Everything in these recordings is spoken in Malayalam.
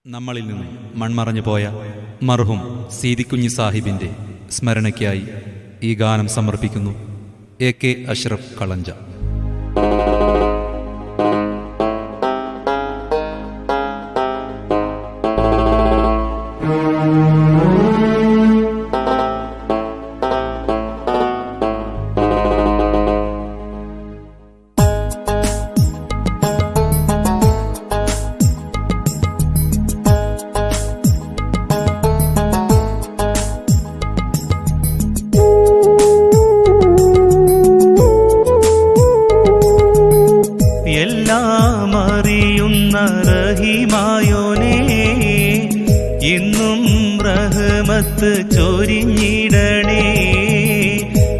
നമ്മളിൽ നിന്നും മൺമറഞ്ഞു പോയ മർഹൂം സീദിക്കുഞ്ഞി സാഹിബിന്റെ സ്മരണയ്ക്കായി ഈ ഗാനം സമർപ്പിക്കുന്നു എ.കെ. അഷ്റഫ് കളഞ്ച. എല്ലാമറിയുന്ന റഹീമായോനേ, ഇന്നും റഹ്മത്ത് ചൊരിഞ്ഞിടണേ.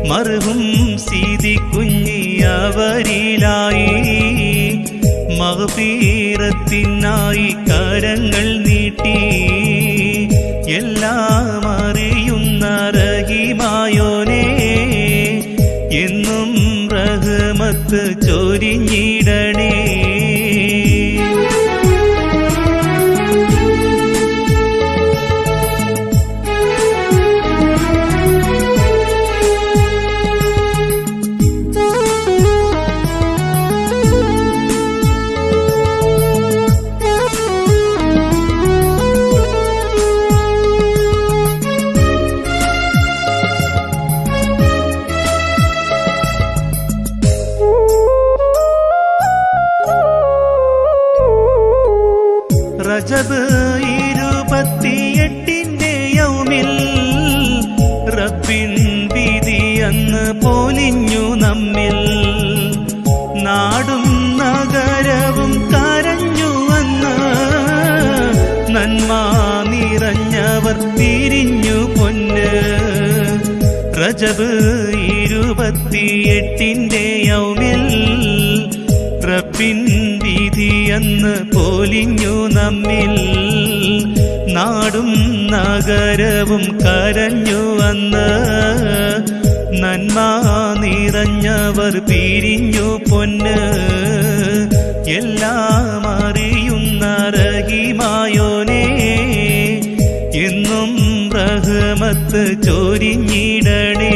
മർഹൂം സീദിക്കുഞ്ഞി അവരിലായി മഗ്ഫിറത്തിനായി കരങ്ങൾ നീട്ടി. എല്ലാമറിയുന്ന റഹീമായോനേ, എന്നും റഹ്മത്ത് ചൊരിഞ്ഞിടണേ. റജബ് 28 യൗമിൽ റബ്ബിൻ വിധി അന്ന് പൊലിഞ്ഞു നമ്മിൽ. നാടും നഗരവും കരഞ്ഞു അന്ന്, നന്മ നിറഞ്ഞവർ തിരിഞ്ഞു പൊന്ന്. റജബ് 28 യൗമിൽ റബ്ബിൻ വിധി അന്ന് പൊലിഞ്ഞു നമ്മിൽ. നാടും നഗരവും കരഞ്ഞു അന്ന്, നന്മ നിറഞ്ഞവർ പിരിഞ്ഞു പൊന്ന്. എല്ലാം അറിയുന്ന റഹീമായോനേ, എന്നും റഹ്മത്ത് ചൊരിഞ്ഞിടണേ.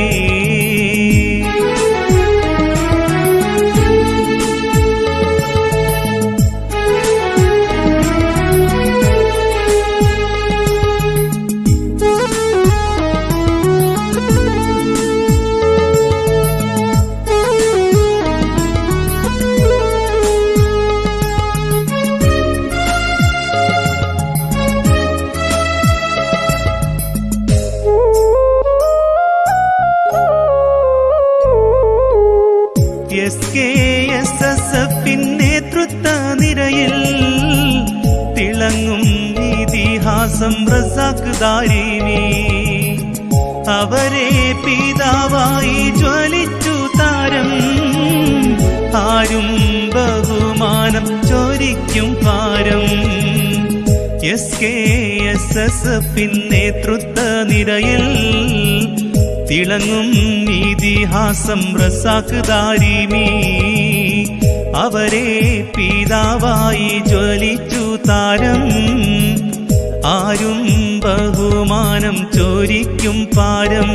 SKSSF നേതൃത്വ നിരയിൽ തിളങ്ങും ഇതിഹാസം റസാഖ് ദാരിമി. അവരെ പിതാവായി ജ്വലിച്ചു താരം, ആരും ബഹുമാനം ചൊരിക്കും പാരം. SKSSF നേതൃത്വ നിരയിൽ തിളങ്ങും ഇതിഹാസം റസാഖ് ദാരിമി. അവരെ പിതാവായി ജ്വലിച്ചു താരം, ആരും ബഹുമാനം ചൊരിക്കും പാരം.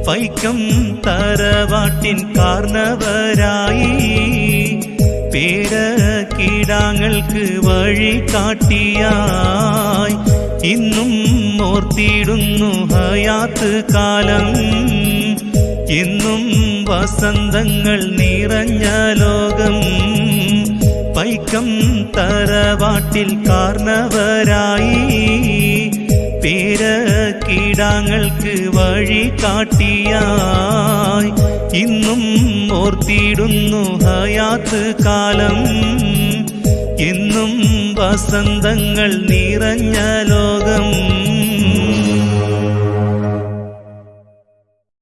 പൈക്കം തറവാട്ടിൻ കാർന്നവരായി പേരക്കിടാങ്ങൾക്ക് വഴി കാട്ടിയായി ഇന്നും ഓർത്തിടുന്നു ഹയാത്ത് കാലം. എന്നും വസന്തങ്ങൾ നിറഞ്ഞ ലോകം. പൈക്കം തറവാട്ടിൽ കാർന്നവരായി പേരക്കിടാങ്ങൾക്ക് വഴി കാട്ടിയായി ഇന്നും ഓർത്തിടുന്നു ഹയാത്ത് കാലം. എന്നും വസന്തങ്ങൾ നിറഞ്ഞ ലോകം.